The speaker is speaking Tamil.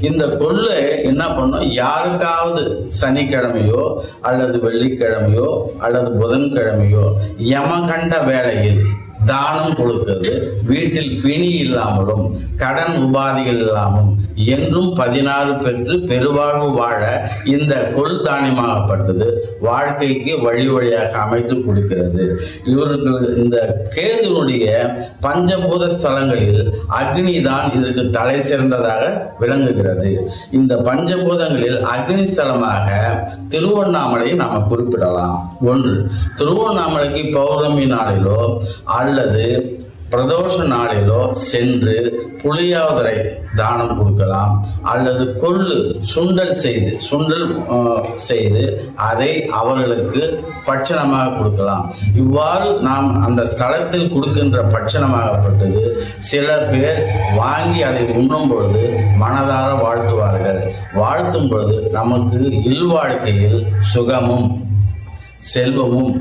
இந்த கொள்ளை என்ன பண்ணும், யாருக்காவது சனிக்கிழமையோ அல்லது வெள்ளிக்கிழமையோ அல்லது புதன்கிழமையோ யமகண்ட வேளையில் தானம் கொடுக்கிறது, வீட்டில் பிணி இல்லாமலும் கடன் உபாதிகள் இல்லாமலும் என்றும் 16 பெற்று பெருவாழ்வு வாழ இந்த கொள் தானியமாகப்பட்டது வாழ்க்கைக்கு வழி வழியாக அமைத்து கொடுக்கிறது. இவர்கள் இந்த கேதுனுடைய பஞ்சபூத ஸ்தலங்களில் அக்னி தான் இதற்கு தலை சிறந்ததாக விளங்குகிறது. இந்த பஞ்சபூதங்களில் அக்னி ஸ்தலமாக திருவண்ணாமலை நாம் குறிப்பிடலாம். ஒன்று, திருவண்ணாமலைக்கு பௌர்ணமி நாளிலோ அல்லது பிரதோஷ நாளிலோ சென்று புளியோதரை தானம் கொடுக்கலாம், அல்லது கொள்ளு சுண்டல் செய்து அதை அவர்களுக்கு பட்சணமாக கொடுக்கலாம். இவ்வாறு நாம் அந்த ஸ்தலத்தில் கொடுக்கின்ற பட்சணமாகப்பட்டது சில பேர் வாங்கி அதை உண்ணும் பொழுது மனதார வாழ்த்துவார்கள். வாழ்த்தும் பொழுது நமக்கு இல்வாழ்க்கையில் சுகமும் செல்வமும்